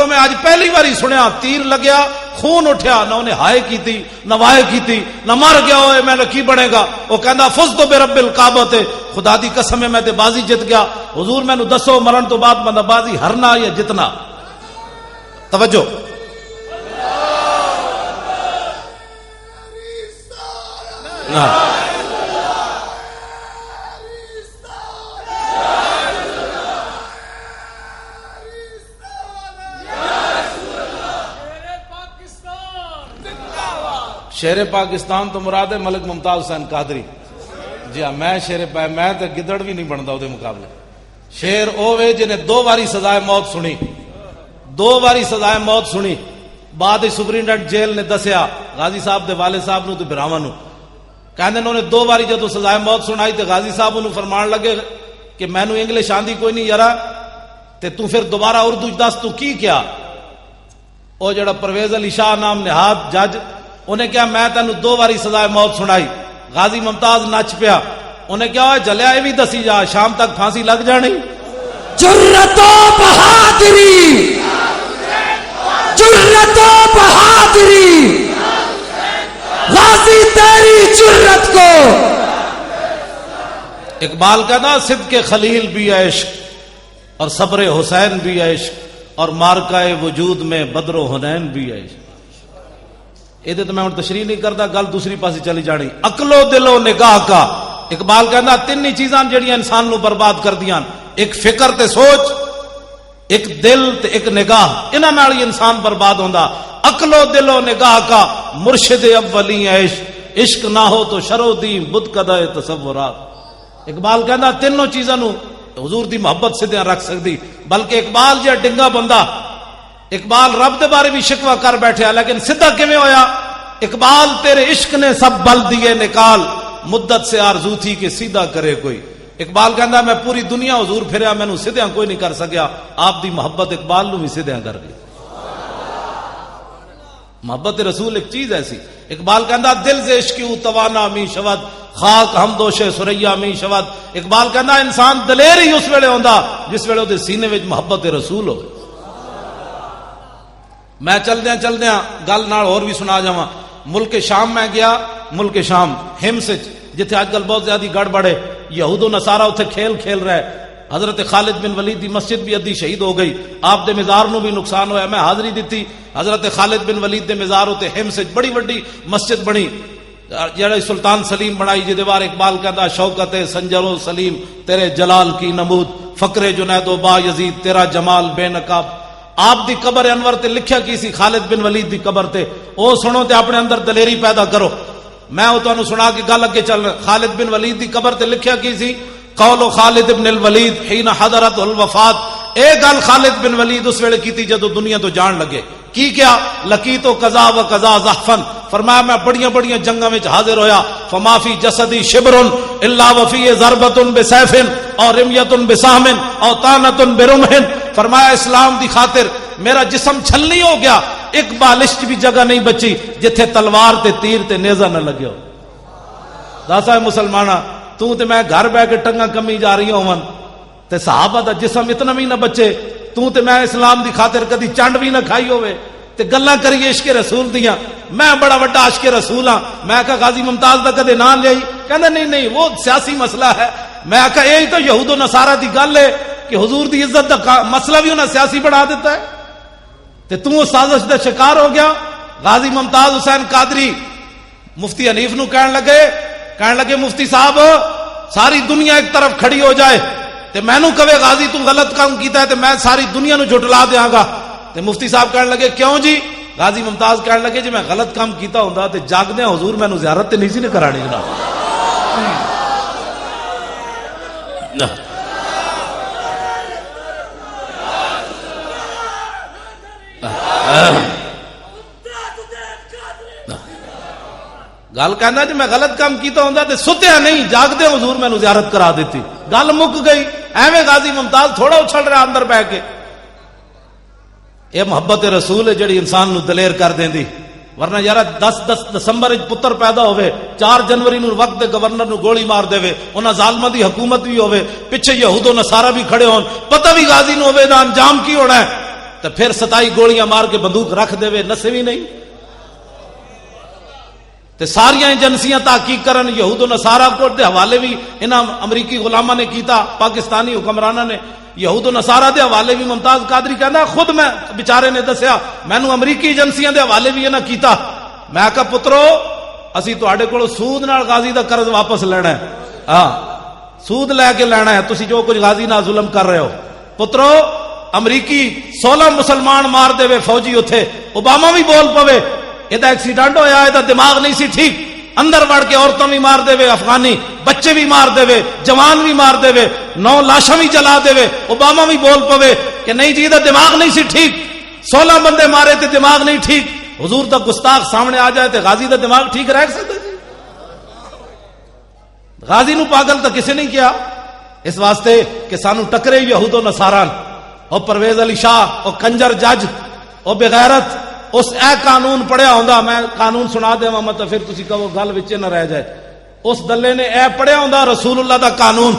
کولوں میں آج پہلی باری سنیا تیر لگیا خون اٹھیا نہ انہیں ہائے کی تھی نہ وائے کی تھی نہ مر گیا ہوئے میں نے کی بنے گا وہ کہندا فزت برب الکعبہ تے خدا دی قسم ہے میں تے بازی جت گیا حضور میں نو دسو مرن تو بعد بندہ بازی ہرنا یا جتنا توجہ شیر پاکستان تو مراد ہے ملک ممتاز حسین قادری جی ہاں میں شیر میں تو گدڑ بھی نہیں بنتا وہ مقابلے شیر اوے جنہیں 2 باری سزائے موت سنی 2 باری سزائے موت سنی بعد سپرنٹینڈنٹ جیل نے دسیا غازی صاحب دے والد صاحب نو تے براواں نو کہندے انہوں نے 2 باری جدو سزائے موت سنائی تے غازی صاحب انہوں فرمان لگے کہ میں نو انگلش آندی کوئی نہیں یارا تے تو پھر دوبارہ اردو دس تو کی کیا او جڑا پرویز علی شاہ نام نہاد جج انہیں کیا میں تینوں 2 باری سزائے موت سنائی غازی ممتاز نچ پیا انہیں کیا جلیا یہ بھی دسی جا شام تک پھانسی لگ جانی جرت و بہادری جرت و بہادری غازی تیری جرت کو اقبال کہتا صدق خلیل بھی عشق اور صبر حسین بھی عشق اور مارکہ وجود میں بدر و حنین بھی عشق یہ تو میں تشریح نہیں کرتا گل دوسری پاسی چلی جانی عقل و دل و نگاہ کا اقبال کہنا 3 چیزاں جڑیاں انسان نو برباد کر دیاں ایک فکر تے سوچ ایک دل تے ایک نگاہ انہاں نال ہی انسان برباد ہوندا عقل و دل و نگاہ کا مرشد اولی عشق عشق نہ ہو تو شرو دی بت قدہ تصورات اقبال کہنا 3 چیزاں نو حضور دی محبت سے رکھ سکتی بلکہ اقبال جا ڈنگا بندہ اقبال رب دے بارے بھی شکوہ کر بیٹھے لیکن سدھا کیویں ہویا اقبال تیرے عشق نے سب بل دیے نکال مدت سے آرزو تھی کہ سیدھا کرے کوئی اقبال کہندا میں پوری دنیا حضور پھریا مینوں سیدھا کوئی نہیں کر سکیا آپ دی محبت اقبال نو بھی سیدھا کر گئی محبت رسول ایک چیز ایسی اقبال کہندا دل سے عشق کیوں توانا می شود خاک ہم دوش سریا می شود اقبال کہندا انسان دلیر ہی اس ویلے ہوندا جس ویلے دے سینے وچ محبت رسول ہوئے میں چلدیاں گل نال اور بھی سنا جاواں ملک شام میں گیا ملک شام ہمس جتھے آج کل بہت زیادہ گڑبڑ ہے یہود و نصارہ اتنے کھیل رہے حضرت خالد بن ولید دی مسجد بھی ادھی شہید ہو گئی آپ دے مزار نو بھی نقصان ہویا میں حاضری دیتی حضرت خالد بن ولید دے مزار ہوتے ہمس بڑی وڈی مسجد بنی جڑا سلطان سلیم بنائی جے دیوار اقبال کہتا شوکت سنجر و سلیم تیرے جلال کی نمود فقر جنید و با یزید تیرا جمال بے نقاب آپ دی قبر انور تے لکھیا کی سی خالد بن ولید دی قبر تے او سنو تے اپنے اندر دلیری پیدا کرو میں او تانوں سنا کے گل اگے چل رہا خالد بن ولید دی قبر تے لکھیا کی سی قول خالد بن الولید حين حضرت الوفات اے گل خالد بن ولید اس ویلے کیتی جدو دنیا تو جان لگے کی کیا لقیت قضا و قضا زحفن فرمایا میں بڑیاں جنگاں وچ حاضر ہویا فما فی جسدی شبر الا وفی ضربۃ بسیف اور رمیۃ بسہم اور طعنۃ برمح فرمایا اسلام دی خاطر میرا جسم چھلنی ہو گیا ایک بالشت بھی جگہ نہیں بچی جتھے تلوار تے تیر تے نیزہ نہ لگے ہو داسا مسلمانہ تو تے میں گھر بیٹھ کے ٹنگا کمی جا رہی ہوں تے صحابہ دا جسم اتنا بھی نہ بچے تو تے میں اسلام دی خاطر کدی چنڈ بھی نہ کھائی ہوئے تے گلاں کریے عشق رسول دیاں میں بڑا بڑا عاشق رسول ہاں میں کہا غازی ممتاز دا کدے نام لئی کہندا نہیں وہ سیاسی مسئلہ ہے میں کہا یہی تو یہود و نصارہ دی گل ہے کہ حضور دی عزت دا مسئلہ بھی انہاں سیاسی بنا دیتا ہے تے تو سازش دا شکار ہو گیا غازی ممتاز حسین قادری مفتی حنیف نو کہن لگے مفتی صاحب ساری دنیا ایک طرف کھڑی ہو جائے تے میں نو کہے غازی تو غلط کام کیتا ہے تے میں ساری دنیا نو جھٹلا دیاں گا تے مفتی صاحب کہن لگے کیوں جی غازی ممتاز کہن لگے جی میں غلط کام کیتا ہوندا تے جاگدے حضور میں نو زیارت تے نہیں سی نے کرانی جناب گل کہنا جی میں غلط کام کیتا ہوندا تے ستیا نہیں جاگدے حضور میں نو زیارت کرا دیتی گل مک گئی ایویں غازی ممتاز تھوڑا اچھل رہا اندر بیٹھ کے یہ محبت رسول ہے جڑی انسان نو دلیر کر دیندی ورنہ یار 10 دسمبر پتر پیدا ہوئے 4 جنوری نو وقت دے گورنر نو گولی مار دے انہاں ظالماں دی حکومت بھی ہوئے پیچھے یہود و نصارہ بھی کھڑے ہون پتہ بھی غازی نو ہوئے دا انجام کی ہونا ہے تو پھر 27 گولیاں مار کے بندوق رکھ دے وے نسے بھی نہیں. تے ساریاں ایجنسیاں تحقیق کرن یہود و نصارہ کو دے حوالے بھی انہاں امریکی غلاماں نے کیتا, پاکستانی حکمراناں نے یہود و نصارہ دے حوالے بھی. ممتاز قادری کہندا خود میں بیچارے نے دسیا مینوں امریکی ایجنسیاں دے حوالے بھی انہاں کیتا. میں کہا پترو اسی تواڈے کولوں سود نال غازی دا قرض واپس لینا ہے, ہاں سود لے کے لینا ہے, تسی جو کچھ غازی نال ظلم کر رہے ہو. پترو امریکی 16 مسلمان مار دے وے فوجی اتھے, اوباما بھی بول پوے یہ ایکسیڈنٹ ہویا, یہ دماغ نہیں سی ٹھیک, اندر وڑ کے عورتوں بھی مار دے وے, افغانی بچے بھی مار دے وے, جوان بھی مار دے وے, 9 لاشاں بھی جلا دے وے. اوباما بھی بول پوے کہ نہیں جی دماغ نہیں سی ٹھیک, 16 بندے مارے تے دماغ نہیں ٹھیک. حضور دا گستاخ سامنے آ جائے تے غازی دا دماغ ٹھیک رہ سکتا جی؟ غازی نو پاگل تو کسی نہیں کیا, اس واسطے کہ سانو ٹکرے یہود و نصارہ اور پرویز علی شاہ اور کنجر جج اور بغیرت. اس اے قانون پڑھیا ہوندا, میں قانون سنا دے مت پھر تسی کہو گل وچ نہ رہ جائے. اس دلے نے اے پڑھیا ہوندا رسول اللہ دا قانون.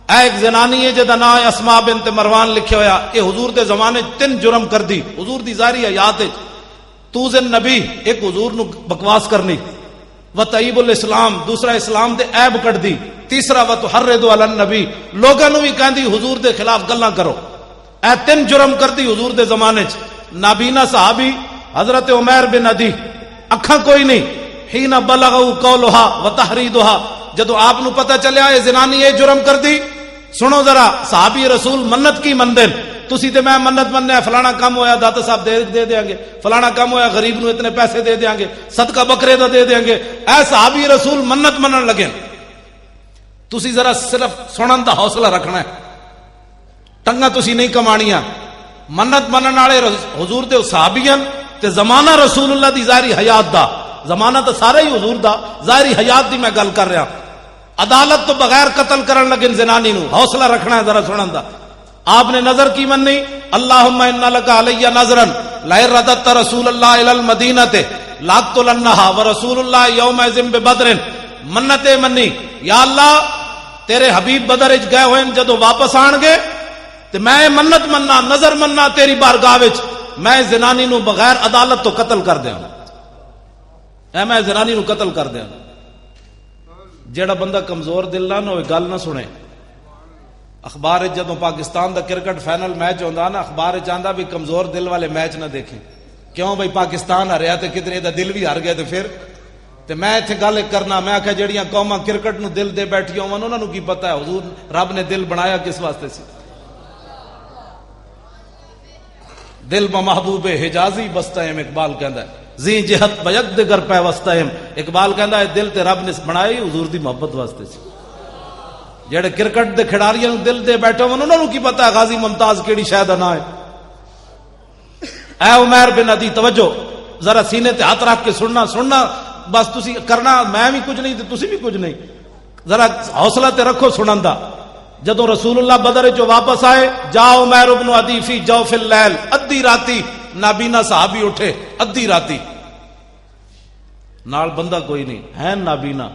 اے ایک زنانی ہے جدا نام اسماء بنت مروان لکھیا ہویا, کہ حضور دے زمانے 3 جرم کر دی حضور دی ظاہری حیات وچ. توزن نبی, ایک حضور نو بکواس کرنی, وطیب الاسلام, دوسرا اسلام دے عیب کٹ دی, تیسرا وتحرض علی النبی, لوگاں نو بھی کہندی حضور دے خلاف گلاں کرو. اے 3 جرم کر دی حضور دے زمانے چ. نابینا صحابی حضرت عمیر بن عدی, اکھاں کوئی نہیں, حین بلغوا قولها وتحریدها, جدو آپ نو پتہ چلیا یہ زنانی یہ جرم کر دی. سنو ذرا, صحابی رسول منت کی مندن, تسی تے میں منت مننے, فلانا کام ہویا داتا صاحب دے دیاں گے, فلانا کام ہویا غریب نو اتنے پیسے دے دیاں گے, صدقہ بکرے دا دے دیاں گے. اے صحابی رسول منت منن لگے. تسی ذرا صرف سنن دا حوصلہ رکھنا ہے, ٹنگا تسی نہیں کمانیاں. منت منن والے حضور دے صحابیاں تے زمانہ رسول اللہ دی ظاہری حیات دا, زمانہ تو سارا ہی حضور دا, ظاہری حیات دی میں گل کر رہا. عدالت تو بغیر قتل کرن لگے زنانی نو, حوصلہ رکھنا ہے ذرا سنن دا. آپ نے نظر کی مننی, اللہم انا لک علی نظرا لئن رددت رسول اللہ الی المدینہ لاقتلنها ورسول اللہ یومئذ ببدر. منت منی, یا اللہ تیرے حبیب بدر وچ گئے ہوئے جدو واپس آن گے تے میں منت مننا, نظر مننا تیری بارگاہ وچ, میں زنانی نو بغیر عدالت تو قتل کر دیاں. اے میں زنانی نو قتل کر دیاں. جیڑا بندہ کمزور دل نہ ہوئے گل نہ سنے. اخبار جدوں پاکستان دا کرکٹ فائنل میچ ہوندا نا, اخبار چاہندا بھی کمزور دل والے میچ نہ دیکھیں. کیوں بھائی پاکستان ہریا تے کدھر دا دل بھی ہار گیا تے پھر تے میں ایتھے گل کرنا, میں آکھیا جڑیاں قوماں کرکٹ نو دل دے بیٹھیاں ہون انہاں نو کی پتہ ہے حضور رب نے دل بنایا کس واسطے سی. دل بمحبوب حجازی بستہم, اقبال کہندا ہے زی جہت بیک دگر پہ وستہم. اقبال کہندا ہے دل تے رب نے بنائی حضور دی محبت واسطے سی. جڑے کرکٹ دے کھڑاریاں نو دل دے بیٹھے ہون انہاں نو کی پتہ ہے غازی ممتاز کیڑی شے دا نام ہے. اے عمیر بن عدی توجہ, ذرا سینے تے ہاتھ رکھ کے سننا بس تسی کرنا, میں بھی کچھ نہیں تے تسی بھی کچھ نہیں, ذرا حوصلہ تے رکھو سنن دا. جدو رسول اللہ بدر جو واپس آئے, جا عمیر بن عدی فی جوف اللیل, ادھی راتی نابینا صحابی اٹھے, ادھی راتی نال بندہ کوئی نہیں ہے نابینا.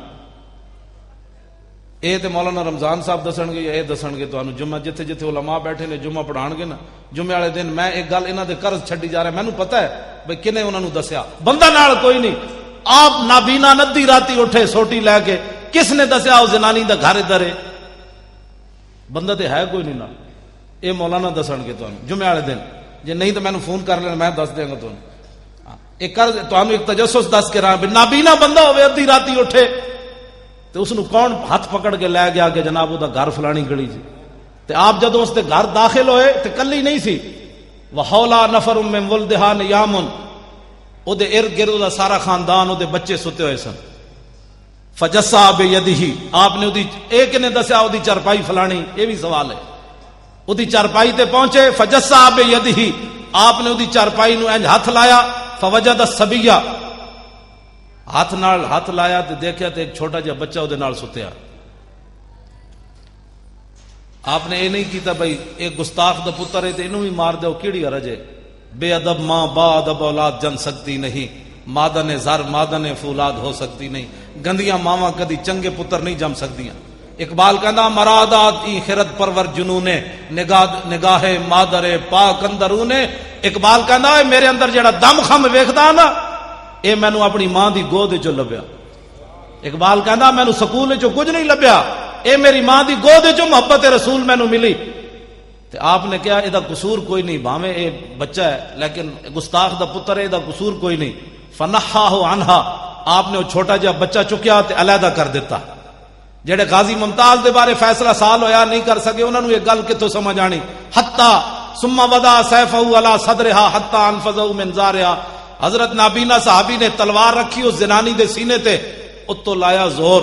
اے تے مولانا رمضان صاحب دسن گے, اے دسن گے تانوں جمعہ جتھے جتھے علماء بیٹھے نے جمعہ پڑھان گے نا, جمعے والے دن میں ایک گل انہاں دے قرض چھڈی جا رہا, مینوں پتہ ہے بھئی کنے انہاں نوں دسیا, بندہ نال کوئی نہیں. آپ نابینا ندی راتی اٹھے سوٹی لے کے, کس نے دسیا او زنانی دا گھر ادھر ہے, بندہ تے ہے کوئی نہیں نا. اے مولانا دسن گے تانوں جمعے والے دن, جے نہیں تو مینوں فون کر لینا, میں دس دیاں گا تانوں. ایک قرض تانوں ایک تجسس دس کے رہا, نابینا بندہ ہوے ادھی راتی اٹھے تو اس نو کون ہاتھ پکڑ کے لے گیا کہ جناب وہ دا گھر فلانی گلی جی. تے آپ جدو اس دے گھر داخل ہوئے تے کلی نہیں سی, وحولا نفر من ولدہا نیامن, او دے ارد گرد دا سارا خاندان, او دے بچے ستے ہوئے سن. فجسا بیدہی, آپ نے ایک نے دسیا او دی چرپائی فلانی, یہ بھی سوال ہے. او دی چرپائی تے پہنچے, فجسا بیدہی, آپ نے او دی چرپائی نو انج ہاتھ لایا, فوجد الصبیہ, ہاتھ نال ہاتھ لایا تے دیکھیا تے ایک چھوٹا جہا بچہ او دے نال ستیا. آپ نے یہ نہیں کیتا بھائی ایک گستاخ دا پتر ہے تے اینوں بھی مار دو, کیڑی حرج ہے. بے ادب ماں با ادب اولاد جن سکتی نہیں, مادن زر مادن فولاد ہو سکتی نہیں. گندیاں ماواں کدی چنگے پتر نہیں جم سکدیاں. اقبال کہندا مرادات ای خرد پرور جنونے نگاہ مادر پاک اندرونے. اقبال کہندا میرے اندر جڑا دم خم ویکھدا نا اے مینوں اپنی ماں دی گود وچوں لبیا. اقبال کہندا مینوں سکول وچوں کچھ نہیں لبیا, اے میری ماں دی گود وچوں محبت رسول مینوں ملی. تے آپ نے کہا اے دا قصور کوئی نہیں, بھاویں اے بچہ ہے لیکن گستاخ دا پتر ہے, اے دا قصور کوئی نہیں. فنحاہ عنہا, آپ نے وہ چھوٹا جہا بچہ چکیا تے علیحدہ کر دیتا. جڑے غازی ممتاز دے بارے فیصلہ سال ہویا نہیں کر سکے, انہوں نے یہ گل کتوں سمجھ آنی. حتی ثم وضع سیفہ علی صدرہا حتی انفذہ من زارہا. حضرت نابینا صحابی نے تلوار رکھی اس زنانی دے سینے تے, اتو لایا زور,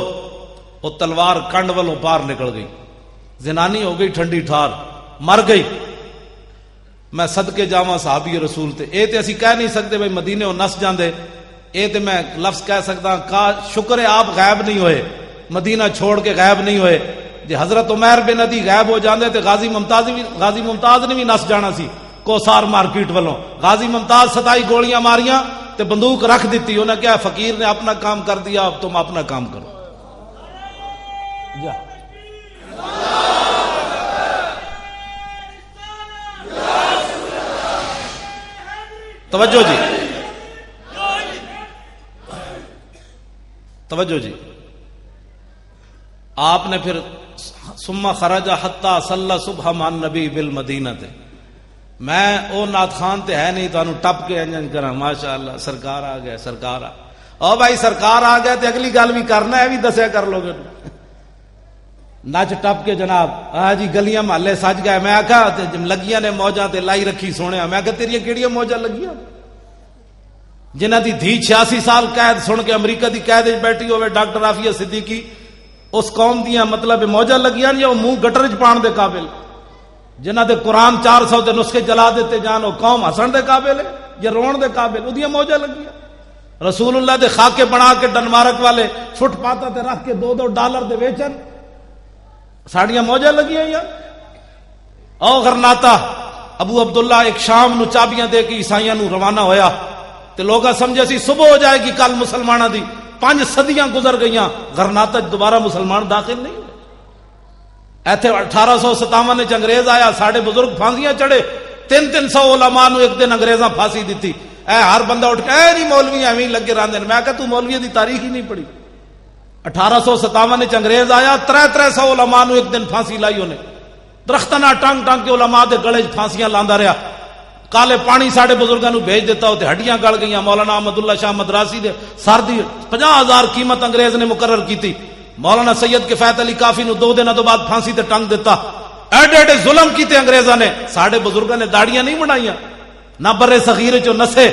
وہ تلوار کنڈ والوں پار نکل گئی. زنانی ہو گئی ٹھنڈی ٹھار, مر گئی. میں صدقے جاواں صحابی رسول تے. اے تے اسی کہہ نہیں سکتے بھئی مدینے ہو نس جاندے, اے تے میں لفظ کہہ سکتا کا شکر ہے آپ غائب نہیں ہوئے, مدینہ چھوڑ کے غائب نہیں ہوئے. جی حضرت عمیر بن عدی غائب ہو جاندے تے غازی ممتاز نے بھی نس جانا سی کوسار مارکیٹ والوں. غازی ممتاز 27 گولیاں ماریاں تے بندوق رکھ دیتی. انہیں کیا فقیر نے اپنا کام کر دیا, اب تم اپنا کام کرو. جا توجہ جی, توجہ جی. آپ نے پھر ثم خرج حتی صلی صبح مع النبی بالمدینہ تے. میں او نعت خان تے ہے نہیں تانوں ٹپ کے انجن کراں ماشاءاللہ سرکار آ گئے, سرکار آ او بھائی سرکار آ گئے تے اگلی گل بھی کرنا ہے, بھی دسیا کر لو گے. نچ ٹپ کے جناب ہاں جی گلیاں محلے سج گئے. میں آکھا لگیاں نے موجاں تے لائی رکھی سونے. میں کہا تیریاں کیڑیاں موجاں لگیاں جنہ دی دھی 86 سال قید سن کے امریکہ دی قید وچ بیٹھی ہوئے ڈاکٹر عافیہ صدیقی, اس قوم دیاں مطلب موجاں لگیاں یا وہ منہ گٹر وچ پان دے قابل, جنہ دے قرآن 400 دے نسخے جلا دیتے جان, وہ قوم ہسن دے قابل ہے یا رون دے قابل؟ اودیاں موجاں لگیاں. رسول اللہ دے خاکے بنا کے ڈنمارک والے فٹ پاتاں تے رکھ کے $2 دے ویچن, ساڑیاں موجاں لگیاں یا او غرناطہ. ابو عبداللہ ایک شام نو چابیاں دے کے عیسائیاں نو روانہ ہویا تے لوگا سمجھے سی صبح ہو جائے گی کل مسلمانہ دی. 5 صدیاں گزر گئیاں, غرناطہ دوبارہ مسلمان داخل نہیں ہوئے. ایتھے 1857 وچ انگریز آیا, ساڑے بزرگ پھانسیاں چڑھے. 300 علماء نو ایک دن انگریزاں پھانسی دیتی. اے ہر بندہ اٹھ کے اے نہیں مولوی ایویں لگے رہندے. میں کہا تو مولوی دی تاریخ ہی نہیں پڑھی. 1857 وچ انگریز آیا, 300 علماء نو ایک دن پھانسی لائی انہیں. درختاں نال ٹانگ ٹانگ کے علماء دے گلے پھانسیاں لاندا رہیا. کالے پانی ساڑے بزرگاں نو بھیج دیتا ہوتے, ہڈیاں گل گئیاں. مولانا احمد اللہ شاہ مدراسی دے سر دی 50,000 قیمت انگریز نے مقرر کیتی. مولانا سید کفایت علی کافی نو 2 دنوں تو بعد پھانسی تے ٹنگ دیتا. ایڈے ایڈے ظلم کیتے انگریزاں نے. ساڑے بزرگاں نے داڑیاں نہیں بنائیاں, نہ برے صغیر چو نسے.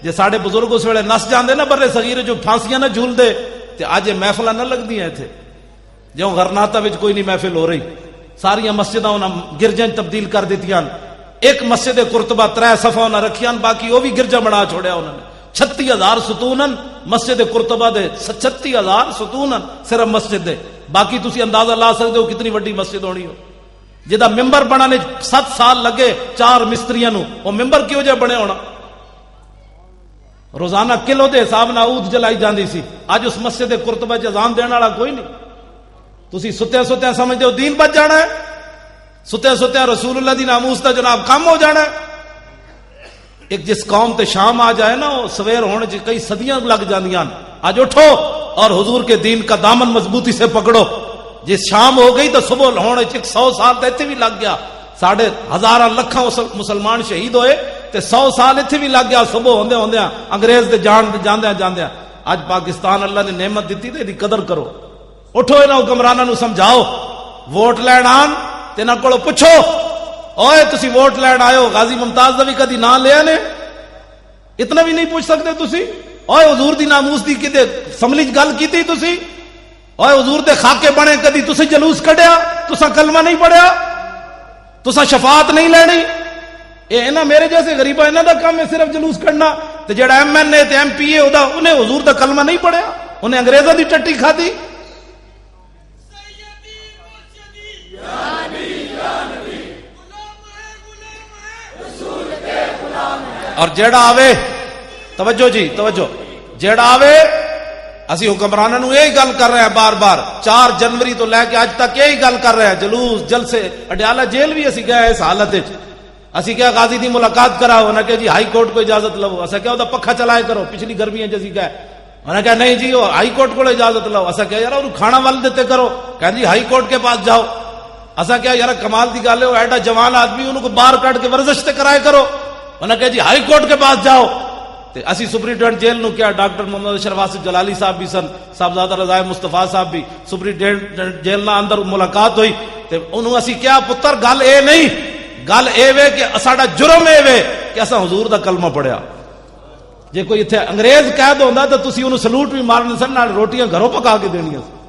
جے ساڑے بزرگ اس ویلے نس جاندے نا برے صغیر چو پھانسیاں نہ جھول دے تے اج محفلاں نہ لگدیاں ایتھے. جو غرناطہ وچ کوئی نہیں محفل ہو رہی, ساریاں مسجداں انہاں گرجاں تبدیل کر دتیاں. ایک مسجد قرطبہ 3 صفحہ انہاں رکھیاں, باقی وہ بھی گرجا بنا چھوڑیا انہوں نے. 36,000 ستونن مسجد قرطبہ دے, 36,000 ستونن صرف مسجد دے. باقی تسی اندازہ لا سکتے ہو کتنی وڈی مسجد ہونی ہو. جدا ممبر بنانے 7 سال لگے 4 مستریاں نو, وہ ممبر کیوں جے بنے ہونا؟ روزانہ کلو دے حساب نال عود جلائی جاندی سی. اج اس مسجد قرطبہ چ اذان دین والا کوئی نہیں. تسی ستیا ستیا سمجھدے ہو دین بچ جانا ہے, ستیا ستیا رسول اللہ دی ناموس دا جناب کم ہو جانا ہے. ایک جس قوم تے شام آ جائے نا, وہ سویر ہونے چ کئی صدیاں لگ جاندیاں. آج اٹھو اور حضور کے دین کا دامن مضبوطی سے پکڑو. جس شام ہو گئی تو صبح ہونے چ 100 سال تے ایتھے بھی لگ گیا. ساڑھے ہزاراں لکھاں مسلمان شہید ہوئے تے 100 سال ایتھے بھی لگ گیا. صبح ہوندے ہوندیاں انگریز دے جاندیاں جاندیاں. اج پاکستان اللہ نے نعمت دیتی تے دی قدر کرو. اٹھو انہاں حکمراناں نو سمجھاؤ, ووٹ لین آن تے نہ کولو پوچھو, اوئے تسی ووٹ لین آئے ہو, غازی ممتاز دا بھی کدی نام لیا نے؟ اتنا بھی نہیں پوچھ سکتے تسی؟ اوئے حضور دی ناموس دی کدے سملی گل کیتی تسی؟ اوئے حضور دے خاکے بنے کدی تسی جلوس کڈیا؟ تسا کلمہ نہیں پڑھیا؟ تسا شفاعت نہیں لینی؟ اے نا میرے جیسے غریبا انہاں دا کام ہے صرف جلوس کڈنا. تے جڑا ایم این اے تے ایم پی اے او دا انہیں حضور دا کلمہ نہیں پڑھیا, انہیں انگریزاں دی ٹٹی کھادی. اور جیڑا آوے, توجہ جی توجہ, جیڑا آوے اسی حکمرانوں نو یہی گل کر رہے ہیں بار بار، 4 جنوری تو لے کے اج تک یہی گل کر رہے ہیں، جلوس جلسے، اڈیالہ جیل بھی اسی گئے اس حالت وچ، اسی کیا غازی دی ملاقات کراؤ، انہاں کہ جی ہائی کورٹ کو اجازت لو، اسا کیا دا پکھا چلائے کرو، پچھلی گرمیاں جسی گئے، انہاں کہا نہیں جی وہ ہائی کورٹ کو اجازت لو، اسا کیا یار انہوں کھانا ول دیتے کرو، کہا جی ہائی کورٹ کے پاس جاؤ، اسا کیا یار کمال دی گل ہے وہ ایڈا جوان آدمی انہوں کو باہر کٹ کے ورزش تے کرائے کرو، انہاں کہا جی ہائی کورٹ کے پاس جاؤ، تے اسی سپرنٹینڈنٹ جیل نو کیا ڈاکٹر محمد اشرف آصف جلالی صاحب بھی سن، صاحبزادہ رضا مصطفیٰ صاحب بھی، سپرنٹینڈنٹ جیل نہ اندر ملاقات ہوئی، تے انہوں اسی کیا پتر گل اے نہیں، گل اے وے کہ ساڈا جرم اے وے کہ اساں حضور دا کلمہ پڑھیا، جے کوئی ایتھے انگریز قید ہوندا تے تسی انہوں سلوٹ بھی مارنے سن، نال روٹیاں گھروں پکا کے دینیاں سن،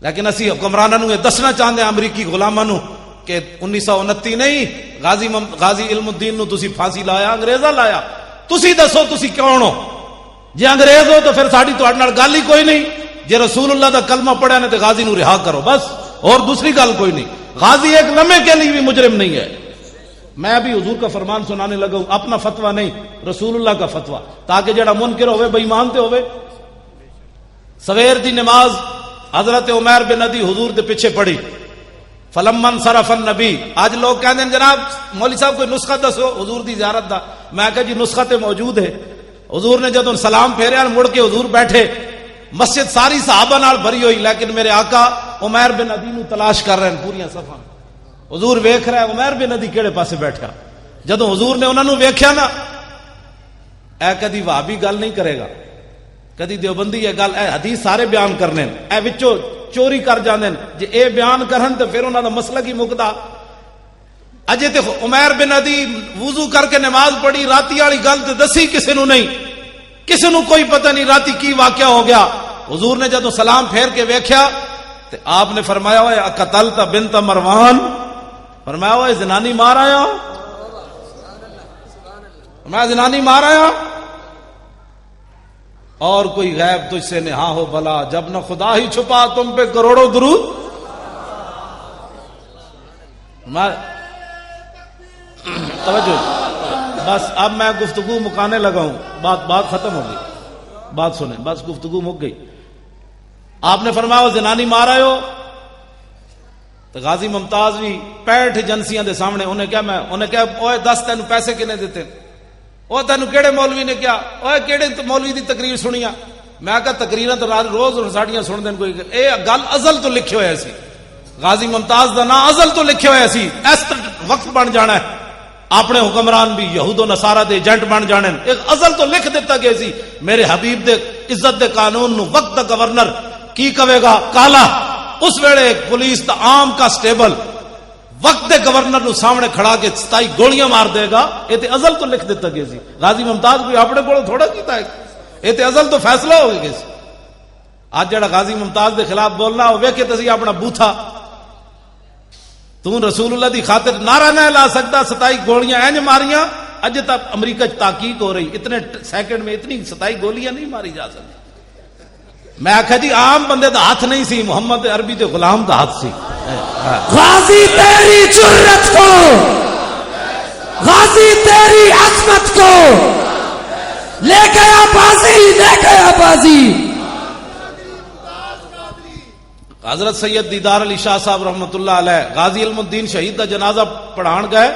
لیکن اسی حکمراناں نوں یہ دسنا چاہندے ہیں امریکی غلاماں نوں کہ 1929 نہیں غازی علم الدین نوں تسی پھانسی لایا، انگریزاں لایا، تسی دسو تسی کون ہو، جے انگریز ہو تو پھر ساڈی تہاڈے نال گل ہی کوئی نہیں، جے رسول اللہ دا کلمہ پڑھیا نے تے غازی نوں رہا کرو بس، اور دوسری گل کوئی نہیں، غازی ایک لمحے کے لیے بھی مجرم نہیں ہے۔ میں ابھی حضور کا فرمان سنانے لگا ہوں، اپنا فتویٰ نہیں، رسول اللہ کا فتویٰ، تاکہ جڑا منکر ہوئے بے ایمان تے ہوئے۔ سویر دی نماز حضرت عمیر بن ندی حضور دے پیچھے پڑھی، فلما انصرف النبی، آج لوگ کہتے ہیں جناب مولوی صاحب کوئی نسخہ دسو حضور دی زیارت دا، میں کہا جی نسخہ تے موجود ہے، حضور نے جدوں سلام پھیریا مڑ کے حضور بیٹھے، مسجد ساری صحابہ نال بھری ہوئی، لیکن میرے آقا عمیر بن ندی نو تلاش کر رہے ہیں پوریاں صفاں، حضور ویکھ رہا ہے عمیر بن ندی کیڑے پاسے بیٹھا، جدوں حضور نے انہاں نو ویکھیا نا، اے کدی وہابی گل نہیں کرے گا، کدی دیوبندی ہے گل، اے حدیث سارے بیان کرنے، اے وچوں چوری کر جاندے جے اے بیان کرن تے پھر انہاں دا مسئلہ کی مکدا، اجے تے عمیر بن ندی وضو کر کے نماز پڑھی، راتی والی گل تے دسی کسے نو نہیں، کسے نو کوئی پتہ نہیں راتی کی واقعہ ہو گیا، حضور نے جدوں سلام پھیر کے ویکھیا تے آپ نے فرمایا ہوئے اقتلت بنت مروان، فرمایا ہوئے زنانی مار آیا، فرمایا زنانی مار آیا، اور کوئی غیب تجھ سے نہا ہو بھلا، جب نہ خدا ہی چھپا تم پہ کروڑوں درود، توجہ بس اب میں گفتگو مکانے لگا ہوں، بات ختم ہو گئی، بات سنیں بس گفتگو مک گئی۔ آپ نے فرمایا وہ زنانی مار آئے ہو، تو غازی ممتاز بھی 65 ایجنسیاں دے سامنے انہیں کیا اوے دس تینوں پیسے کنے دیتے، وہ تینوں کیڑے مولوی نے کیا، اوے کیڑے مولوی دی تقریر سنیا، میں کہا تقریراں تو روز ساڈیاں سن دین، کوئی اے گل ازل تو لکھے ہوئے سی، غازی ممتاز دا نا ازل تو لکھے ہوئے سی، اس وقت بن جانا ہے، اپنے حکمران بھی یہود و نصارہ دے ایجنٹ بن جانے، ایک ازل تو لکھ دیتا گیا سی، میرے حبیب دے عزت دے قانون نو وقت دا گورنر کی کہے گا کالا، اس ویلے پولیس دا عام کا سٹیبل وقت دے گورنر نو سامنے کھڑا کے 27 گولیاں مار دے گا، یہ تے ازل تو لکھ دیتا گیا سی، غازی ممتاز کوئی اپنے کو تھوڑا کیتا ہے، یہ تے ازل تو فیصلہ ہو گیا سی۔ آج جڑا غازی ممتاز دے خلاف بولنا ہو ویکھے تے اپنا بوتھا، تو رسول اللہ دی خاطر نعرہ نہ لا سکتا، 27 گولیاں اینج ماریاں، اج تک امریکہ تحقیق ہو رہی، اتنے سیکنڈ میں اتنی 27 گولیاں نہیں ماری جا سکتی۔ میں آخا جی عام بندے دا ہاتھ نہیں سی، محمد عربی دے غلام دا ہاتھ سی۔ غازی تیری جرت کو، غازی تیری عظمت کو لے گیا بازی، لے گیا بازی۔ حضرت سید دیدار علی شاہ صاحب رحمت اللہ علیہ غازی علم الدین شہید دا جنازہ پڑھان گئے،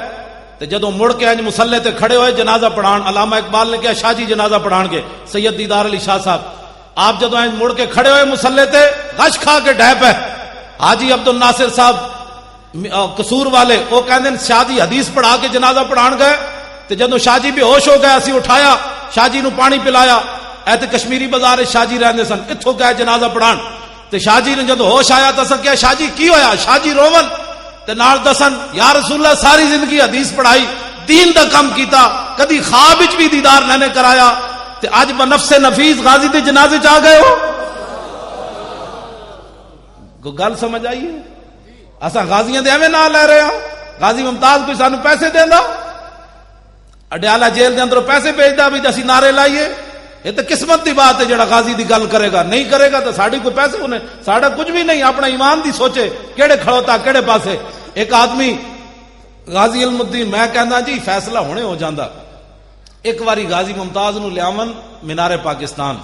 تے جدوں مڑ کے انج مصلے تے کھڑے ہوئے جنازہ پڑھان، علامہ اقبال نے کہا شاہ جی جنازہ پڑھان گے، سید دیدار علی شاہ صاحب آپ جدوں انج مڑ کے کھڑے ہوئے مصلے تے غش کھا کے ڈھے پے، حاجی عبد الناصر صاحب قصور والے وہ کہندے شاہ جی حدیث پڑھا کے جنازہ پڑھان گئے، تے جدوں شاہ جی بے ہوش ہو گئے اسی اٹھایا، شاہ جی نو پانی پلایا، اے تے کشمیری بازار شاہ جی رہندے سن، اتھوں گئے جنازہ پڑھان، تے شاہ جی نے جدو ہوش آیا تو کیا شاہ جی کی ہویا، شاہ جی روون تے نال دسن یا رسول اللہ ساری زندگی حدیث پڑھائی، دین دا کم کیتا، کدی خواب وچ بھی دیدار نہ نے کرایا، تے اج بنفس نفیس غازی دے جنازے چ آ گئے ہو۔ کو گل سمجھ آئی ہے؟ اساں غازیاں دے ایویں نہ لے رہے ہاں، غازی ممتاز کوئی سانو پیسے دیندا، اڈیالہ جیل دے اندروں پیسے بھیجدا بھی اسی نعرے لائیے، یہ تو قسمت دی بات ہے جڑا غازی دی گل کرے گا، نہیں کرے گا تو ساڑی کوئی پیسے انہیں، ساڑا کچھ بھی نہیں، اپنا ایمان دی سوچے کیڑے کھڑوتا کیڑے پاسے۔ ایک آدمی غازی علم الدین میں کہنا جی فیصلہ ہونے ہو جاندہ، ایک واری غازی ممتاز نو لیامن مینار پاکستان،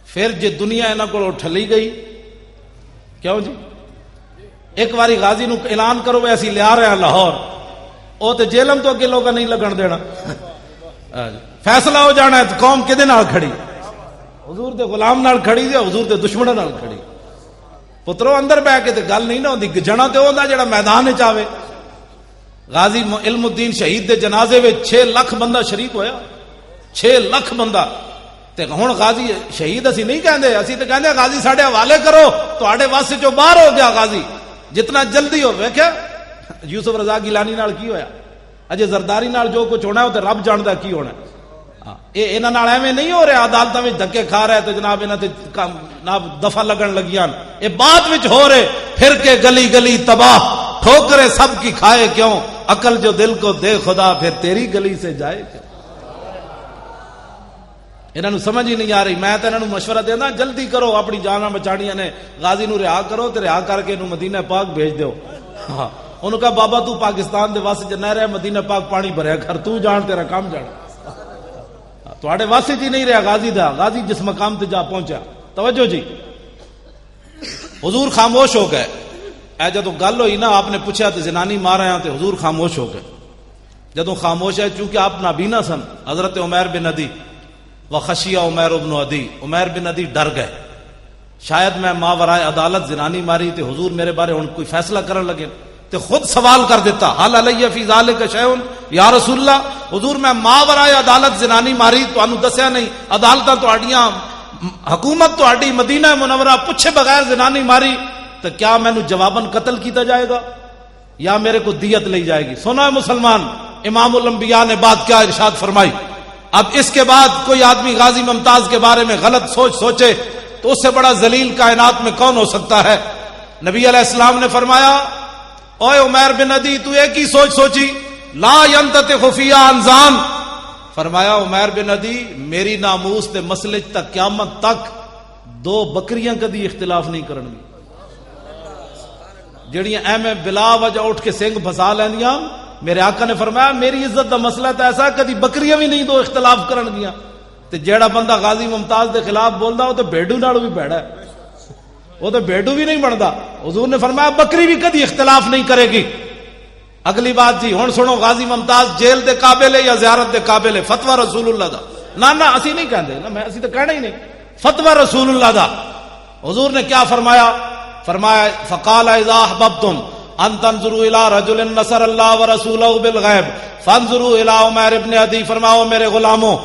پھر جی دنیا انہاں کو ٹھلی گئی کیوں جی ایک باری غازی نو اعلان کرو وے اسی لیا رہے ہیں لاہور او تے جیلم تو اگے لوگا نہیں لگن دینا فیصلہ ہو جانا ہے تو قوم کدے نال کھڑی حضور دے غلام نال کھڑی تے حضور دے دشمناں نال کھڑی پترو اندر بہ کے تے گل نہیں نہ ہوندی جنا تے ہوندا جڑا میدان وچ آوے غازی علم الدین شہید دے جنازے وچ 6 لاکھ بندہ شریک ہویا 6 لاکھ بندہ تے ہن غازی شہید اسی نہیں کہندے اسی تے کہندے غازی ساڈے حوالے کرو تواڈے واسطے جو باہر ہو گیا غازی جتنا جلدی ہو ویکھیا یوسف رضا گیلانی نال کی ہویا اجے زرداری نال جو کچھ ہونا ہے وہ تے رب جاندا کی ہونا ہے اے انہاں نال ایویں نہیں ہو رہا عدالتاں وچ دھکے کھا رہا ہے تے جناب انہاں تے جناب دفع لگن لگیاں اے بعد وچ ہو رہے پھر کے گلی گلی تباہ ٹھوکرے سب کی کھائے کیوں عقل جو دل کو دے خدا پھر تیری گلی سے جائے کیوں انہاں نوں سمجھ ہی نہیں آ رہی میں تے انہاں نوں مشورہ دیندا جلدی کرو اپنی جاناں بچاڑیاں نے غازی نوں رہا کرو تے رہا کر کے انہوں مدینہ پاک بھیج دیو ہاں انہوں کہا بابا تو پاکستان دے واسطے نہ رہے مدینہ پاک پانی بھریا گھر تو جان تیرا کام جان تواڈے واسطے جی نہیں رہا غازی دا غازی جس مقام تے جا پہنچا توجہ جی حضور خاموش ہو گئے اے جدوں گل ہوئی نا آپ نے پوچھا تے زنانی مارا ہیں تے حضور خاموش ہو گئے جدوں خاموش ہے چونکہ آپ نابینا سن حضرت عمیر بن عدی وخشیہ عمیر بن عدی عمیر بن عدی ڈر گئے شاید میں ماورائے عدالت زنانی ماری تے حضور میرے بارے ہن کوئی فیصلہ کرن لگے تے خود سوال کر دیتا حل علیہ فی ذالک شیء یا رسول اللہ حضور میں ماورائے عدالت زنانی ماری تانوں دسیا نہیں عدالتاں تہاڈیاں حکومت تہاڈی مدینہ منورہ پوچھے بغیر زنانی ماری تو کیا مینوں جواباً قتل کیتا جائے گا یا میرے کو دیت لی جائے گی سنا ہے مسلمان امام الانبیاء نے بات کیا ارشاد فرمائی اب اس کے بعد کوئی آدمی غازی ممتاز کے بارے میں غلط سوچے تو اس سے بڑا ذلیل کائنات میں کون ہو سکتا ہے نبی علیہ السلام نے فرمایا اوے عمیر بن عدی تو ایک ہی سوچی لا ينتطق فی انزان فرمایا عمیر بن عدی میری ناموس تے مسئلے تک قیامت تک 2 بکریاں کدی اختلاف نہیں کرن گی جڑیاں ایویں بلا وجہ اٹھ کے سنگ پھسا لیندیاں میرے آقا نے فرمایا میری عزت دا مسئلہ تو ایسا کدی بکریاں بھی نہیں 2 اختلاف کرن گیاں تے جیڑا بندہ غازی ممتاز دے خلاف بولدا وہ تے بھیڈو نال بھی بھڑا ہے وہ تو بھیڈو بھی نہیں بنتا حضور نے فرمایا بکری بھی کدی اختلاف نہیں کرے گی اگلی بات جی ہن سنو غازی ممتاز جیل دے قابل ہے یا زیارت دے قابل ہے فتوی رسول اللہ دا نہ اسی نہیں کہندے نا میں اسی تو کہنا ہی نہیں فتوی رسول اللہ دا حضور نے کیا فرمایا فقال اذا احببتم ان تنظروا الى رجل نصر اللہ ورسولہ بالغیب فانظروا الى عمیر ابن عدی فرماؤ میرے غلاموں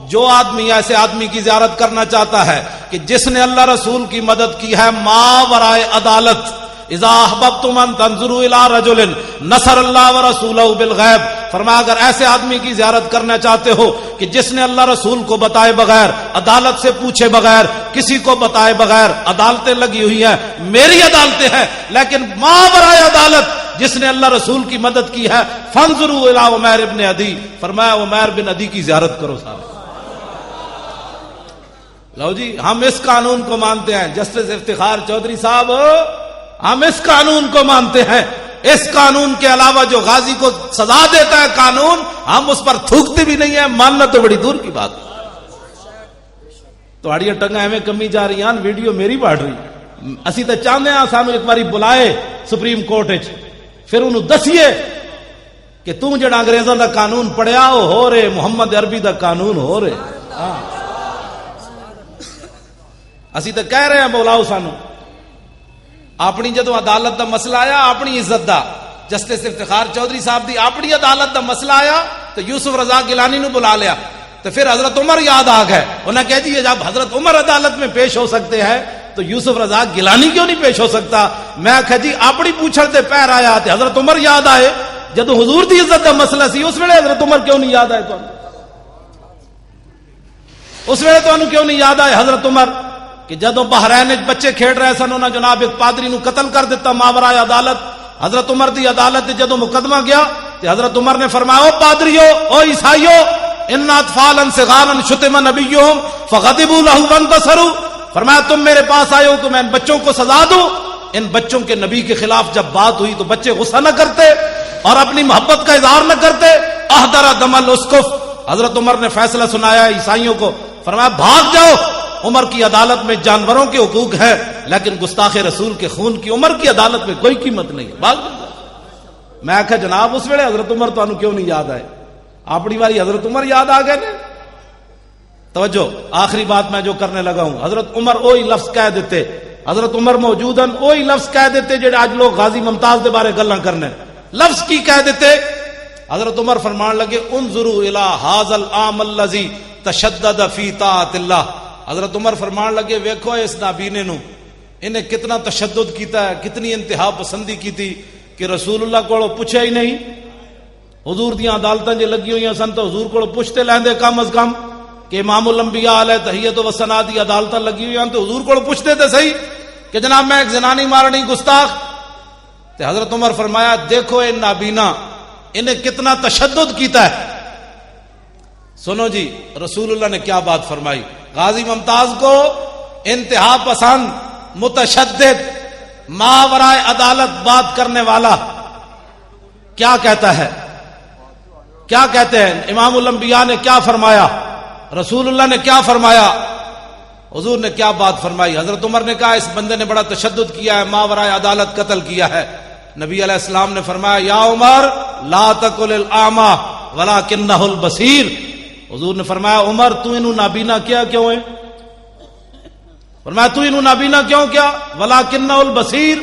جو آدمی ایسے آدمی کی زیارت کرنا چاہتا ہے کہ جس نے اللہ رسول کی مدد کی ہے ماورائے عدالت اذا احببتم ان تنظروا الى رجل نصر اللہ ورسولہ بالغیب فرمایا اگر ایسے آدمی کی زیارت کرنا چاہتے ہو کہ جس نے اللہ رسول کو بتائے بغیر عدالت سے پوچھے بغیر کسی کو بتائے بغیر عدالتیں لگی ہوئی ہیں میری عدالتیں ہیں لیکن ماورائے عدالت جس نے اللہ رسول کی مدد کی ہے فانظروا الى عمیر ابن عدی فرمایا عمیر بن عدی کی زیارت کرو صاحب لو جی ہم اس قانون کو مانتے ہیں جسٹس افتخار چودھری صاحب ہم اس قانون کو مانتے ہیں اس قانون کے علاوہ جو غازی کو سزا دیتا ہے قانون ہم اس پر تھوکتے بھی نہیں ہیں ماننا تو بڑی دور کی بات تہاڑی ٹنگا ایویں کمی جا رہی ہیں ویڈیو میری بڑھ رہی اسی تو چاہتے ہیں سانو ایک باری بلائے سپریم کورٹ پھر انہوں دسیے کہ تم جڑا انگریزاں دا قانون پڑھیا وہ ہو رہے محمد عربی دا قانون ہو رہے اسی تو کہہ رہے ہیں بولاؤ سانو اپنی جدو عدالت دا مسئلہ آیا اپنی عزت دا جسٹس افتخار چودھری صاحب دی اپنی عدالت دا مسئلہ آیا تو یوسف رضا گیلانی نو بلا لیا تو پھر حضرت عمر یاد آ گئے انہیں کہہ دیے جب حضرت عمر عدالت میں پیش ہو سکتے ہیں تو یوسف رضا گیلانی کیوں نہیں پیش ہو سکتا میں کہا جی اپنی پوچھڑ دے پیر آیا تے حضرت عمر یاد آئے جدو حضور دی عزت دا مسئلہ سی اس ویلے حضرت عمر کیوں نہیں یاد آئے تو اس ویلے تو کیوں نہیں یاد آئے حضرت عمر کہ جدو بحرین بچے کھیڑ رہے سن انہوں نے جناب ایک پادری نو قتل کر دیتا ماورائے عدالت حضرت عمر دی عدالت جدو مقدمہ گیا تو حضرت عمر نے فرمایا او پادریو او عیسائیو ان اطفالا صغارا شتم نبیہم فغضبوا له وانتصروا فرمایا تم میرے پاس آئے ہو تو میں ان بچوں کو سزا دوں ان بچوں کے نبی کے خلاف جب بات ہوئی تو بچے غصہ نہ کرتے اور اپنی محبت کا اظہار نہ کرتے احضر دم الاسقف حضرت عمر نے فیصلہ سنایا عیسائیوں کو فرمایا بھاگ جاؤ عمر کی عدالت میں جانوروں کے حقوق ہے، لیکن گستاخ رسول کے خون کی عمر کی عدالت میں کوئی قیمت نہیں ہے۔ میں آخا جناب اس ویلے حضرت عمر تانوں کیوں نہیں یاد آئے؟ اپنی باری حضرت عمر یاد آ گئے نے۔ توجہ، آخری بات میں جو کرنے لگا ہوں، حضرت عمر وہی لفظ کہہ دیتے، حضرت عمر موجودن وہی لفظ کہہ دیتے جڑے آج لوگ غازی ممتاز دے بارے گلاں کرنے، لفظ کی کہہ دیتے۔ حضرت عمر فرمان لگے انظروا الی ھذا العام الذی تشدد فی طاعت اللہ۔ حضرت عمر فرمان لگے ویکھو اس نابینے نو، انہیں کتنا تشدد کیتا ہے، کتنی انتہا پسندی کی تھی کہ رسول اللہ کو پوچھا ہی نہیں۔ حضور دیاں عدالتاں جے لگی ہوئی سن تو حضور کو پوچھتے لیندے کم از کم کہ امام الانبیاء علیہ تحیت و ثنا دی عدالتاں لگی ہوئی ہیں تو حضور کو پوچھتے تھے صحیح کہ جناب میں ایک زنانی مارنی گستاخ۔ تو حضرت عمر فرمایا دیکھو اے نابینا انہیں کتنا تشدد کیتا ہے۔ سنو جی رسول اللہ نے کیا بات فرمائی، غازی ممتاز کو انتہا پسند، متشدد، ماورائے عدالت بات کرنے والا کیا کہتا ہے، کیا کہتے ہیں؟ امام الانبیاء نے کیا فرمایا، رسول اللہ نے کیا فرمایا، حضور نے کیا بات فرمائی؟ حضرت عمر نے کہا اس بندے نے بڑا تشدد کیا ہے، ماورائے عدالت قتل کیا ہے۔ نبی علیہ السلام نے فرمایا یا عمر لا تقل الاعمى ولکنہ البصیر۔ حضور نے فرمایا عمر تو انہوں نابینا کیا کیوں ہے؟ فرمایا تو انہوں نابینا کیوں کیا؟ ولکنہ البصیر،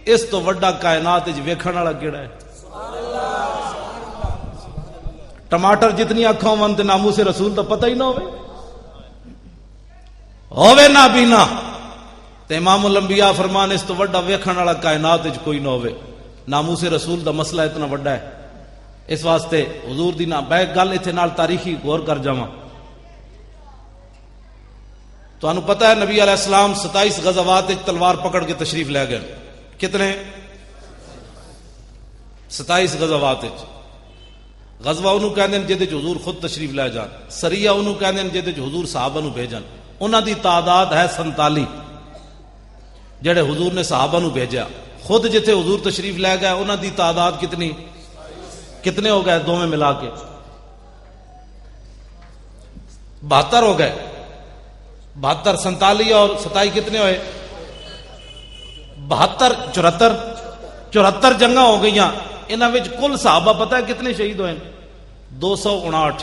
اس تو وڈا کائنات وچ ویکھن والا کیڑا ہے؟ ٹماٹر جتنی اکھاں ہون تے ناموس رسول تو پتہ ہی نہ ہوے نابینا تے امام الانبیاء فرمان اس تو وڈا ویکھن والا کائنات وچ کوئی نہ ہوے۔ ناموس رسول دا مسئلہ اتنا وڈا ہے، اس واسطے حضور دی نا بیک گل ایتھے نال تاریخی غور کر جاواں۔ تانوں پتہ ہے نبی علیہ السلام 27 غزوات وچ تلوار پکڑ کے تشریف لے گئے، کتنے؟ 27 غزوات وچ۔ غزوہ انہوں کہندے جے وچ حضور خود تشریف لے جان، سریہ انہوں کہندے جے وچ حضور صحابہ نو بھیجن، انہاں دی تعداد ہے 47 جڑے حضور نے صحابہ نو بھیجا۔ خود جتھے حضور تشریف لے گئے انہاں دی تعداد کتنی؟ کتنے ہو گئے دونوں ملا کے؟ 72 ہو گئے۔ 72 47 اور 27 کتنے ہوئے؟ 72 74 جنگاں ہو گئیاں۔ انہاں وچ کل صحابہ پتہ ہے کتنے شہید ہوئے؟ 259۔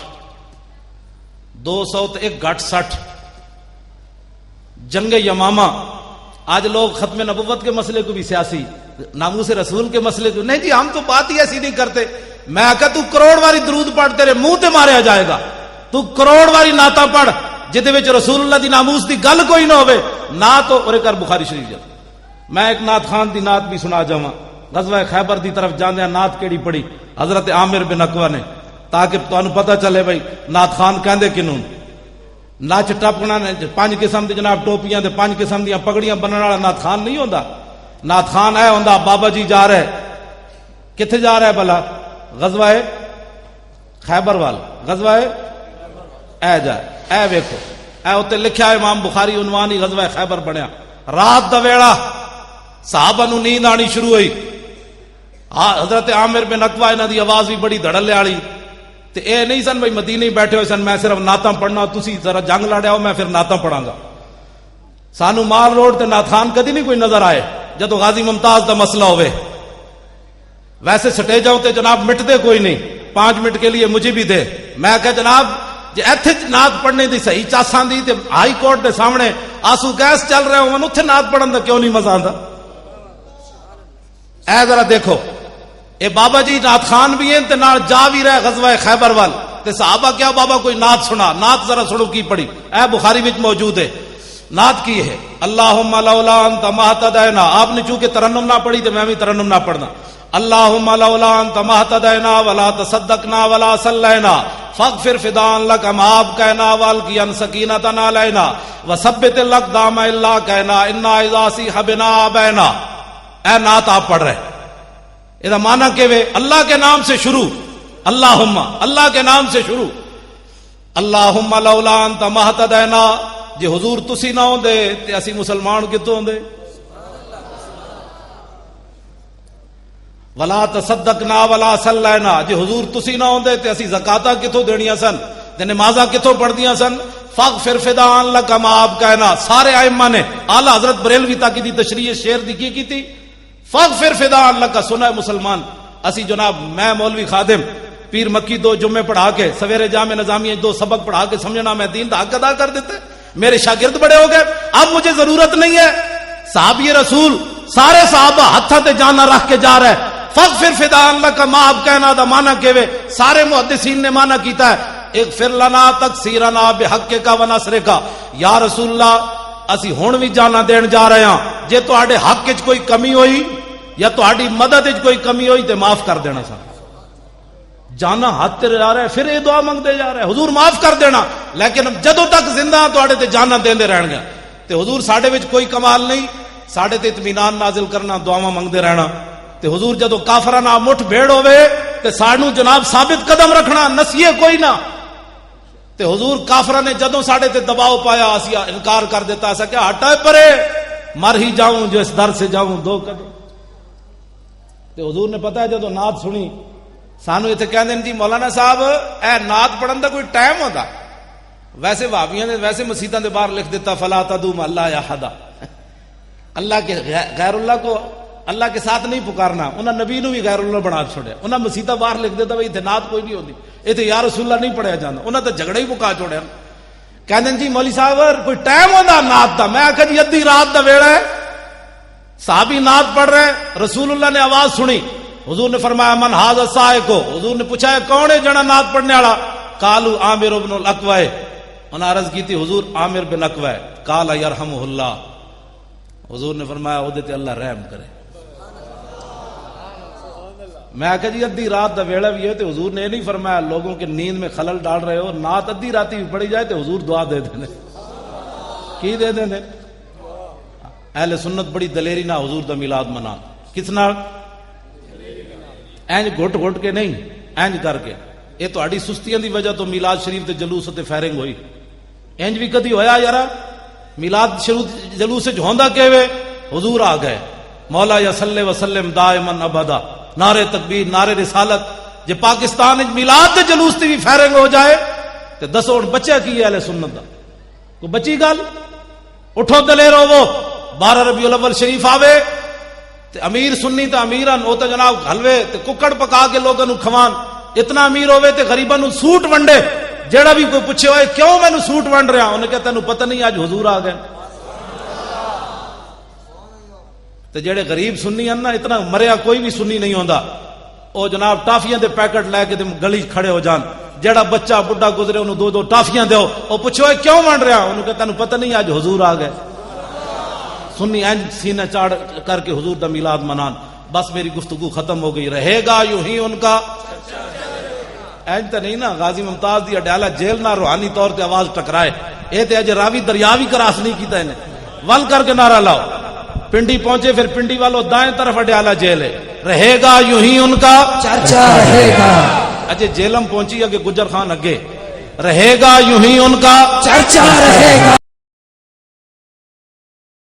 200 تے ایک گھٹ 60۔ جنگ یمامہ، آج لوگ ختم نبوت کے مسئلے کو بھی سیاسی، ناموس رسول کے مسئلے کو نہیں جی ہم تو بات ہی ایسی نہیں کرتے۔ میں آکا تو کروڑ واری درود پڑھ تیرے منہ تے ماریا جائے گا، تو کروڑ واری نعتاں پڑھ جدے وچ رسول اللہ دی ناموس دی گل کوئی نہ ہوے نعت اور کر بخاری شریف جا۔ میں ایک نعت خان دی نعت بھی سنا جاواں۔ غزوہ خیبر دی طرف جاندیاں نعت کیڑی پڑھی حضرت عامر بن عقبہ نے، تاکہ تانوں پتہ چلے بھائی نعت خان کہندے کنوں۔ نچ ٹپنا نے 5 قسم دی جناب ٹوپیاں تے 5 قسم دیاں پگڑیاں بننے والا نعت خان نہیں ہوندا۔ نعت خان اے ہوندا بابا جی جا رہے، کتھے جا رہا ہے بھلا؟ غزوہ خیبر وال، غزوہ اے جا اے ویکھو اے اوتے لکھیا ہے امام بخاری عنوان ہی غزوہ خیبر بنیا۔ رات دا ویڑا صحابہ نو نیند آنی شروع ہوئی۔ حضرت عامر بن عقبہ انہاں دی آواز بھی بڑی دھڑلے والی تے اے نہیں سن بھائی مدینے بیٹھے ہوئے سن میں صرف نعتاں پڑھنا، تسی ذرا جنگ لڑیا ہو میں پھر نعتاں پڑھاں گا۔ سانو مال روڈ تے نعت خان کدی نہیں کوئی نظر آئے جدو غازی ممتاز دا مسئلہ ہوئے۔ ویسے سٹیجاں تے جناب مٹتے کوئی نہیں، 5 منٹ کے لیے مجھے بھی دے۔ میں کہ جناب جے ایتھے نعت پڑھنے دی صحیح چاساں دی تے ہائی کورٹ دے سامنے آنسو گیس چل رہے ہون اوتھے نعت پڑھن دا کیوں نہیں مزہ آندا؟ اے ذرا دیکھو اے بابا جی نعت خان بھی ہیں تے نال جا بھی رہے غزوہ خیبر وال تے صحابہ کیا بابا کوئی نعت سنا، نعت ذرا سنو کی پڑھی، اے بخاری وچ موجود ہے۔ نعت کی ہے اللہم لولا انت ما اہتدینا، آپ نے چونکہ ترنم نہ پڑھی تو میں بھی ترنم نہ پڑھنا۔ اللہم لولا انت ما اہتدینا ولا تصدقنا ولا صلینا فاغفر فداء لک، معاف کہنا والقیا سکینۃ علینا وثبت الاقدام الا کہنا انا اذا صیح بنا ابینا۔ اے نعت آپ پڑھ رہے، یہ معنی کہ اللہ کے نام سے شروع، اللہم اللہ کے نام سے شروع۔ اللہم لولا انت ما اہتدینا، جے حضور تسی نہ ہوندے تے اسی مسلمان کتوں ہوندے؟ ولا تصدقنا ولا صلینا، جے حضور تسی نہ ہوندے تے اسی زکاتاں کتوں دینیاں سن تے نمازاں کتوں پڑھدیاں سن؟ فاغفر فدان لک ما آپ کہنا. سارے ائمہ نے اعلی حضرت بریلوی تک دی تشریح شعر دی کی تھی. فاغفر فدان لک سنا مسلمان. اسی جناب میں مولوی خادم پیر مکی 2 جمعے پڑھا کے سویرے جامع نظامیہ 2 سبق پڑھا کے سمجھنا میں دین دا حق ادا کر دیتے. میرے شاگرد بڑے ہو گئے, اب مجھے ضرورت نہیں ہے. صحابی رسول سارے صحابہ ہتھاں تے جانا رکھ کے جا رہے. فاغفر فدان لک ما آپ کہنا دا معنی کیوے سارے محدثین نے معنی کیتا ہے. اغفر لنا تکسیرنا بحقک و نصرک. یا رسول اللہ اسی ہن بھی جانا دین جا رہے ہاں, جے تواڈے حق وچ کوئی کمی ہوئی یا تواڈی مدد وچ کوئی کمی ہوئی تے معاف کر دینا. سا جانا ہاتھ تے جا رہا ہے, پھر یہ دعا منگتے جا رہے حضور معاف کر دینا, لیکن جدوں تک زندہ تواڈے تے جانا دیندے رہن گے. تے حضور ساڈے وچ کوئی کمال نہیں, ساڈے تے اطمینان نازل کرنا, دعاواں منگتے رہنا. تے حضور جدوں کافراں نال مٹھ بھیڑ ہوے تے سانو جناب ثابت قدم رکھنا, نسیے کوئی نہ. تے حضور کافراں نے جدوں ساڈے تے دباؤ پایا اسی انکار کر دیتا, ایسا کہ ہٹا پرے مر ہی جاؤں جو اس در سے جاؤں 2 قدم. تے حضور نے پتا ہے جدوں نعت سنی سانو اتنے کہہ دیں جی مولانا صاحب اے نعت پڑھن دا کوئی ٹائم ہوتا. ویسے بھابیاں نے ویسے مسیتاں دے باہر لکھ دیتا فلا تدعو مع اللہ احدا, اللہ کے غیر اللہ کو اللہ کے ساتھ نہیں پکارنا. انہاں نبی نو بھی غیر اللہ بنا چھوڑیا. انہاں مسیتاں باہر لکھ دیتا بھائی اتنے نعت کوئی نہیں ہوتی, اتنے یا رسول اللہ نہیں پڑھیا جاتا. انہاں تے جھگڑے ہی مکا چھوڑیا. کہندے جی مولوی صاحب کوئی ٹائم ہوتا نعت دا. میں آکھا جی ادھی رات دا ویڑا ہے, صحابی نعت پڑھ رہے, رسول اللہ نے آواز سنی, حضور نے فرمایا من ھذا السائق. حضور نے پوچھا ہے کون ہے جنا نعت پڑھنے والا؟ قالوا عامر بن الاقوع. انہوں نے عرض کی تھی حضور عامر بن اقوع. قال یرحمہ اللہ. حضور نے فرمایا اودے تے اللہ رحم کرے. میں کہا جی ادھی رات دا ویڑا بھی ہے تو حضور نے یہ نہیں فرمایا لوگوں کے نیند میں خلل ڈال رہے ہو, نعت ادھی راتی بھی پڑھی جائے تو حضور دعا دے دیں. کی دے دیں؟ اہل سنت بڑی دلیری نہ حضور دا میلاد منا. کس نال؟ اینج گھٹ گھٹ کے نہیں, اینج کر کے. یہ تہاڈی سستیاں دی وجہ تو میلاد شریف تے جلوس تے فائرنگ ہوئی. اینج بھی کدی ہویا یارا میلاد شریف جلوس وچ ہوندا کیویں؟ حضور آ گئے مولا یا صلی وسلم دائما ابدا, نعرے تکبیر نعرے رسالت. جے پاکستان وچ میلاد تے جلوس تے بھی فائرنگ ہو جائے تے دسو ہن بچیا کی ہے اہل سنت دا؟ کوئی بچی گل؟ اٹھو دلیر ہوو. 12 ربیع الاول شریف آوے تے امیر سنی تے امیران او تے جناب حلوے تے ککڑ پکا کے لوگاں نو کھوان. اتنا امیر ہوے تے غریباں نو سوٹ ونڈے. جیڑا بھی کوئی پوچھے ہوئے کیوں مینوں سوٹ ونڈ رہا, انہیں کہا تینوں پتہ نہیں اج حضور آ گئے. تے جیڑے غریب سنی ہیں نا, اتنا مریا کوئی بھی سنی نہیں ہوندا, او جناب ٹافیاں دے پیکٹ لے کے گلی کھڑے ہو جان. جیڑا بچہ بڈھا گزرے انہوں 2 ٹافیاں دیو, او پوچھے ہوئے کیوں ونڈ رہا, انہوں کہا تینوں پتہ نہیں اج حضور آ گئے. سنی اینج سینہ چاڑ کر کے حضور دا میلاد منان. بس میری گفتگو ختم ہو گئی. رہے گا یوں ہی ان کا اینج تو نہیں نا غازی ممتاز دی اڈیالہ جیل نہ روحانی طور تے آواز ٹکرائے. اے تے اج راوی دریا بھی کراس نہیں کیتا انہیں. ول کر کے نعرہ لاؤ. پنڈی پہنچے پھر پنڈی والوں دائیں طرف اڈیالہ جیل ہے. رہے گا یوں ہی ان کا چرچا رہے گا. اجے جیلم پہنچی اگے گجر خان اگے. رہے گا یوں ہی ان کا چرچا رہے گا.